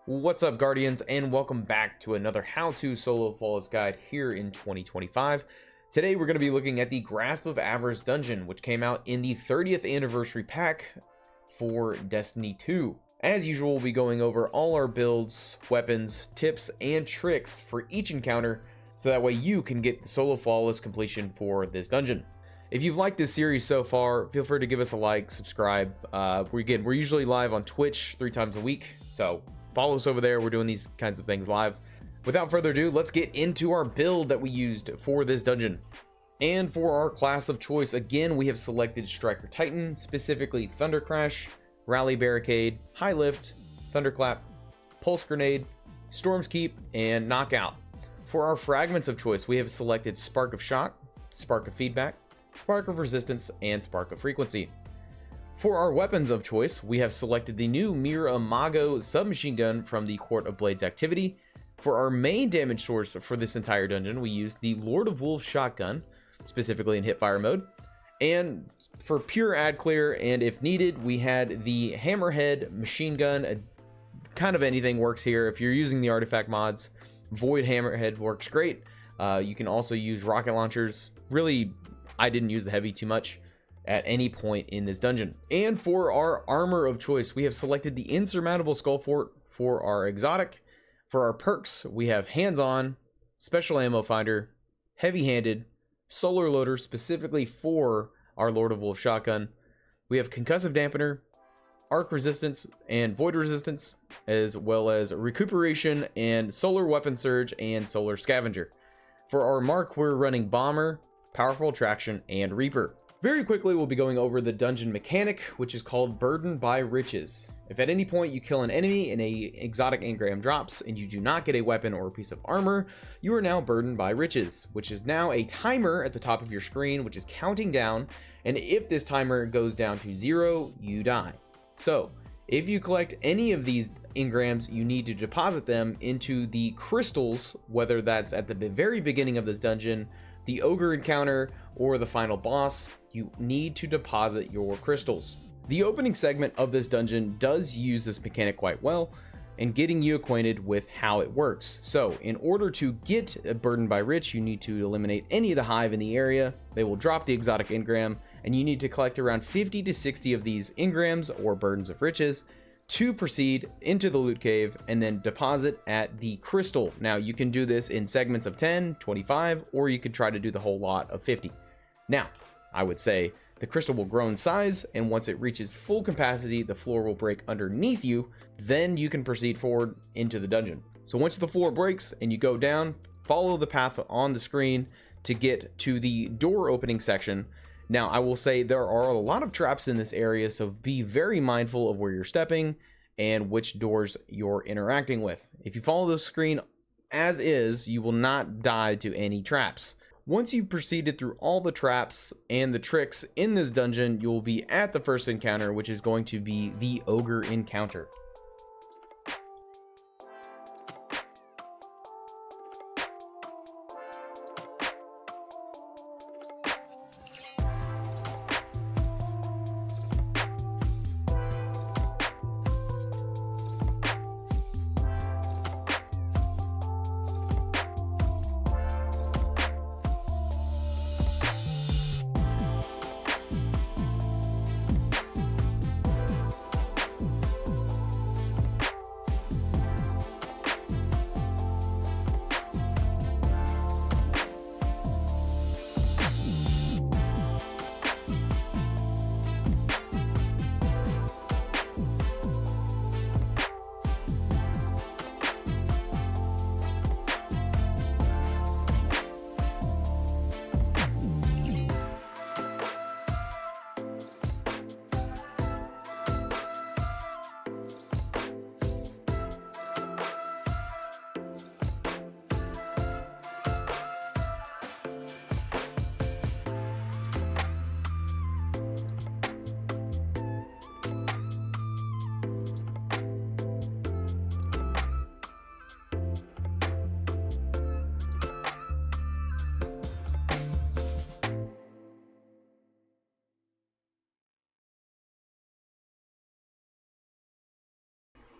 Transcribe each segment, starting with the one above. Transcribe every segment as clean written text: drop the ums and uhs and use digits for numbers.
What's up, Guardians, and welcome back to another how-to solo flawless guide here in 2025. Today we're going to be looking at the Grasp of Avarice Dungeon, which came out in the 30th anniversary pack for Destiny 2. As usual, we'll be going over all our builds, weapons, tips, and tricks for each encounter, so that way you can get the solo flawless completion for this dungeon. If you've liked this series so far, feel free to give us a like, subscribe. We're usually live on Twitch 3 times a week, so follow us over there. We're doing these kinds of things live. Without further ado, let's get into our build that we used for this dungeon. And for our class of choice, again, we have selected Striker Titan, specifically Thunder Crash, Rally Barricade, High Lift, Thunderclap, Pulse Grenade, Storm's Keep, and Knockout. For our fragments of choice, we have selected Spark of Shock, Spark of Feedback, Spark of Resistance, and Spark of Frequency. For our weapons of choice, we have selected the new Mira Mago submachine gun from the Court of Blades activity. For our main damage source for this entire dungeon, we used the Lord of Wolves shotgun, specifically in hipfire mode. And for pure ad clear, and if needed, we had the Hammerhead machine gun. Kind of anything works here. If you're using the artifact mods, Void Hammerhead works great. You can also use rocket launchers. Really, I didn't use the heavy too much at any point in this dungeon. And for our armor of choice, we have selected the Insurmountable Skull Fort for our exotic. For our perks, we have Hands-On, Special Ammo Finder, Heavy-Handed, Solar Loader specifically for our Lord of Wolves shotgun. We have Concussive Dampener, Arc Resistance, and Void Resistance, as well as Recuperation and Solar Weapon Surge and Solar Scavenger. For our mark, we're running Bomber, Powerful Attraction, and Reaper. Very quickly, we'll be going over the dungeon mechanic, which is called Burdened by Riches. If at any point you kill an enemy and a exotic engram drops and you do not get a weapon or a piece of armor, you are now burdened by riches, which is now a timer at the top of your screen, which is counting down. And if this timer goes down to 0, you die. So if you collect any of these engrams, you need to deposit them into the crystals, whether that's at the very beginning of this dungeon, the ogre encounter, or the final boss. You need to deposit your crystals. The opening segment of this dungeon does use this mechanic quite well and getting you acquainted with how it works. So in order to get Burdened by Rich, you need to eliminate any of the hive in the area. They will drop the exotic engram, and you need to collect around 50 to 60 of these engrams or burdens of riches to proceed into the loot cave and then deposit at the crystal. Now you can do this in segments of 10, 25, or you could try to do the whole lot of 50. Now, I would say the crystal will grow in size, and once it reaches full capacity, the floor will break underneath you. Then you can proceed forward into the dungeon. So once the floor breaks and you go down, follow the path on the screen to get to the door opening section. Now, I will say there are a lot of traps in this area, so be very mindful of where you're stepping and which doors you're interacting with. If you follow the screen as is, you will not die to any traps. Once you've proceeded through all the traps and the tricks in this dungeon, you'll be at the first encounter, which is going to be the Ogre encounter.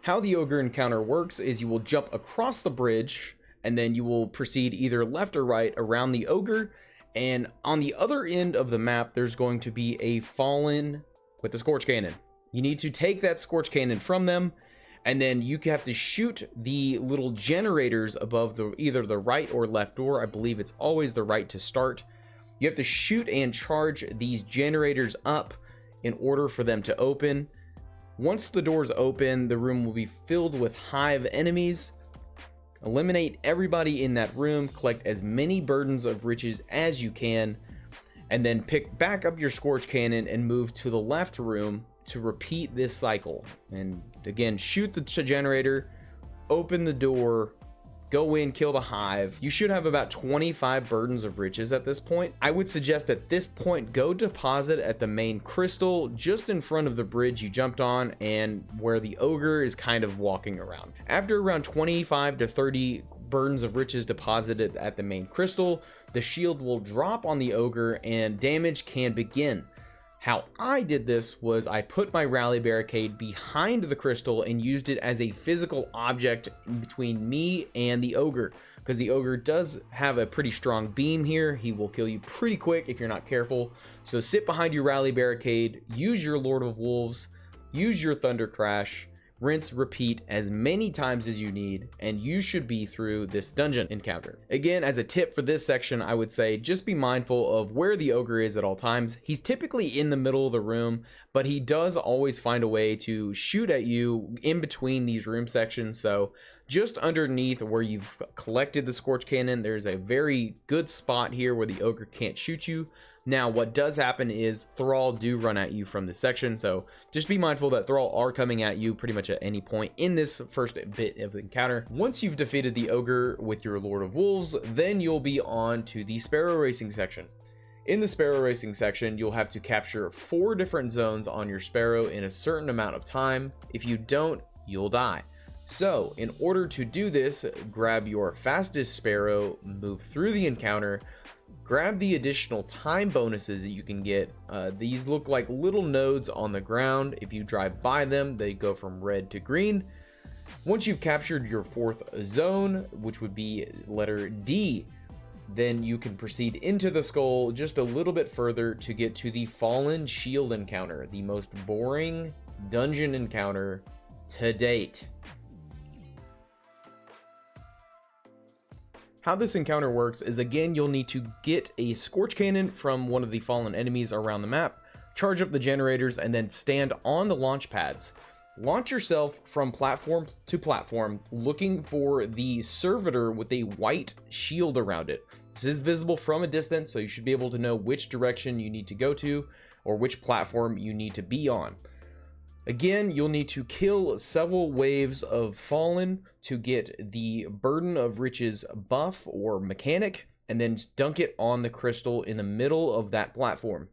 How the ogre encounter works is you will jump across the bridge, and then you will proceed either left or right around the ogre, and on the other end of the map there's going to be a fallen with a scorch cannon. You need to take that scorch cannon from them, and then you have to shoot the little generators above either the right or left door. I believe it's always the right to start. You have to shoot and charge these generators up in order for them to open. Once the doors open, the room will be filled with hive enemies. Eliminate everybody in that room, collect as many burdens of riches as you can, and then pick back up your scorch cannon and move to the left room to repeat this cycle. And again, shoot the generator, open the door, go in, kill the hive. You should have about 25 burdens of riches at this point. I would suggest at this point, go deposit at the main crystal just in front of the bridge you jumped on and where the ogre is kind of walking around. After around 25 to 30 burdens of riches deposited at the main crystal, the shield will drop on the ogre and damage can begin. How I did this was I put my rally barricade behind the crystal and used it as a physical object between me and the ogre, because the ogre does have a pretty strong beam here. He will kill you pretty quick if you're not careful. So sit behind your rally barricade, use your Lord of Wolves, use your Thunder Crash, rinse, repeat as many times as you need, and you should be through this dungeon encounter. Again, as a tip for this section, I would say just be mindful of where the ogre is at all times. He's typically in the middle of the room, but he does always find a way to shoot at you in between these room sections. So just underneath where you've collected the scorch cannon, there's a very good spot here where the ogre can't shoot you. Now, what does happen is Thrall do run at you from this section, so just be mindful that Thrall are coming at you pretty much at any point in this first bit of the encounter. Once you've defeated the ogre with your Lord of Wolves, then you'll be on to the Sparrow Racing section. In the Sparrow Racing section, you'll have to capture 4 different zones on your Sparrow in a certain amount of time. If you don't, you'll die. So, in order to do this, grab your fastest Sparrow, move through the encounter, grab the additional time bonuses that you can get. These look like little nodes on the ground. If you drive by them, they go from red to green. Once you've captured your 4th zone, which would be letter D, then you can proceed into the skull just a little bit further to get to the Fallen Shield encounter, the most boring dungeon encounter to date. How this encounter works is, again, you'll need to get a scorch cannon from one of the fallen enemies around the map, charge up the generators, and then stand on the launch pads. Launch yourself from platform to platform, looking for the servitor with a white shield around it. This is visible from a distance, so you should be able to know which direction you need to go to or which platform you need to be on. Again, you'll need to kill several waves of fallen to get the Burden of Riches buff or mechanic, and then dunk it on the crystal in the middle of that platform.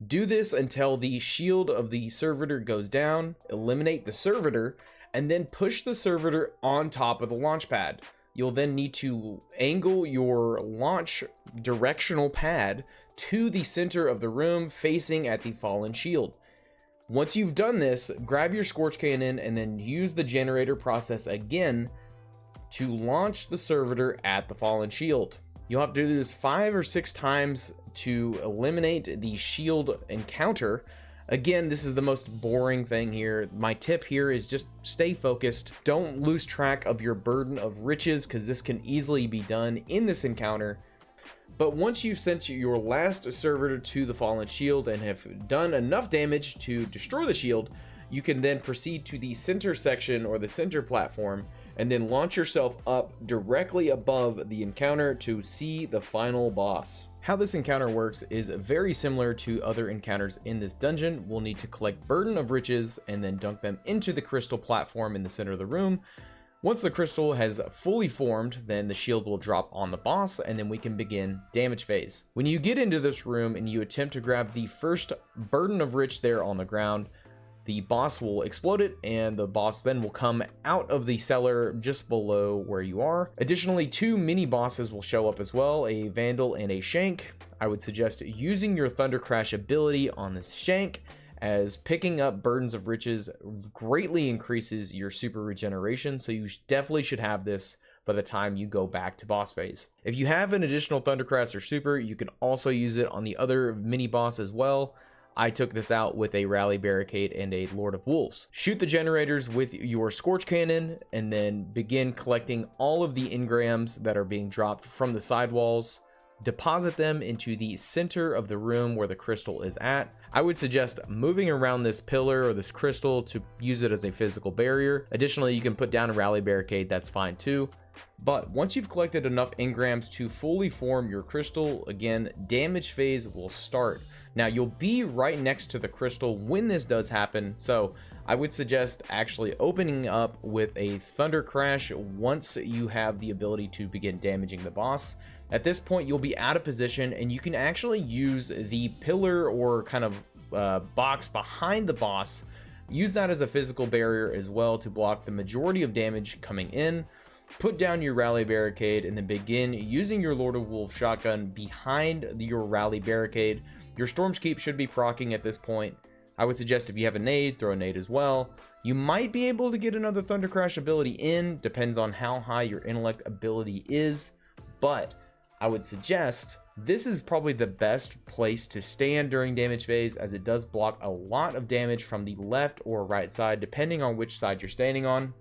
Do this until the shield of the servitor goes down, eliminate the servitor, and then push the servitor on top of the launch pad. You'll then need to angle your launch directional pad to the center of the room facing at the fallen shield. Once you've done this, grab your scorch cannon and then use the generator process again to launch the servitor at the fallen shield. You'll have to do this 5 or 6 times to eliminate the shield encounter. Again, this is the most boring thing here. My tip here is just stay focused. Don't lose track of your Burden of Riches, because this can easily be done in this encounter. But once you've sent your last servitor to the fallen shield and have done enough damage to destroy the shield, you can then proceed to the center section or the center platform and then launch yourself up directly above the encounter to see the final boss. How this encounter works is very similar to other encounters in this dungeon. We'll need to collect Burden of Riches and then dunk them into the crystal platform in the center of the room. Once the crystal has fully formed, then the shield will drop on the boss, and then we can begin damage phase. When you get into this room and you attempt to grab the first Burden of Rich there on the ground, the boss will explode it, and the boss then will come out of the cellar just below where you are. Additionally, 2 mini bosses will show up as well, a Vandal and a Shank. I would suggest using your Thunder Crash ability on this Shank, as picking up Burdens of Riches greatly increases your super regeneration, so you definitely should have this by the time you go back to boss phase. If you have an additional Thundercrest or super, you can also use it on the other mini boss as well. I took this out with a Rally Barricade and a Lord of Wolves. Shoot the generators with your Scorch Cannon and then begin collecting all of the engrams that are being dropped from the sidewalls. Deposit them into the center of the room where the crystal is at. I would suggest moving around this pillar or this crystal to use it as a physical barrier. Additionally, you can put down a Rally Barricade, that's fine too. But once you've collected enough engrams to fully form your crystal, again, damage phase will start. Now you'll be right next to the crystal when this does happen, so I would suggest actually opening up with a Thunder Crash once you have the ability to begin damaging the boss. At this point, you'll be out of position and you can actually use the pillar or kind of box behind the boss. Use that as a physical barrier as well to block the majority of damage coming in. Put down your Rally Barricade and then begin using your Lord of Wolves shotgun behind your Rally Barricade. Your Storm's Keep should be proccing at this point. I would suggest if you have a nade, throw a nade as well. You might be able to get another Thunder Crash ability in, depends on how high your intellect ability is, but I would suggest this is probably the best place to stand during damage phase, as it does block a lot of damage from the left or right side, depending on which side you're standing on.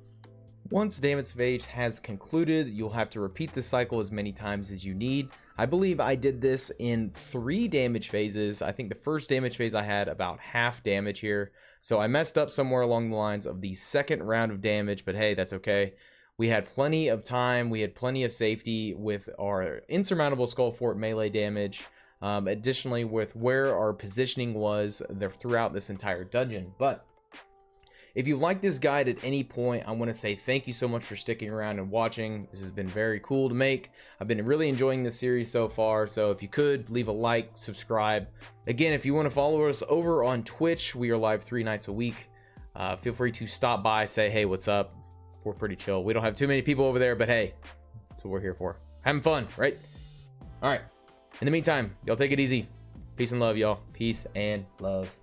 Once damage phase has concluded, you'll have to repeat the cycle as many times as you need. I believe I did this in 3 damage phases. I think the first damage phase I had about half damage here, so I messed up somewhere along the lines of the second round of damage, but hey, that's okay. We had plenty of time, we had plenty of safety with our insurmountable Skull Fort melee damage, additionally with where our positioning was there throughout this entire dungeon. But if you like this guide at any point, I want to say thank you so much for sticking around and watching. This has been very cool to make. I've been really enjoying this series so far, so if you could, leave a like, subscribe. Again, if you want to follow us over on Twitch, we are live 3 nights a week. Feel free to stop by, say, hey, what's up? We're pretty chill. We don't have too many people over there, but hey, that's what we're here for. Having fun, right? All right. In the meantime, y'all take it easy. Peace and love, y'all. Peace and love.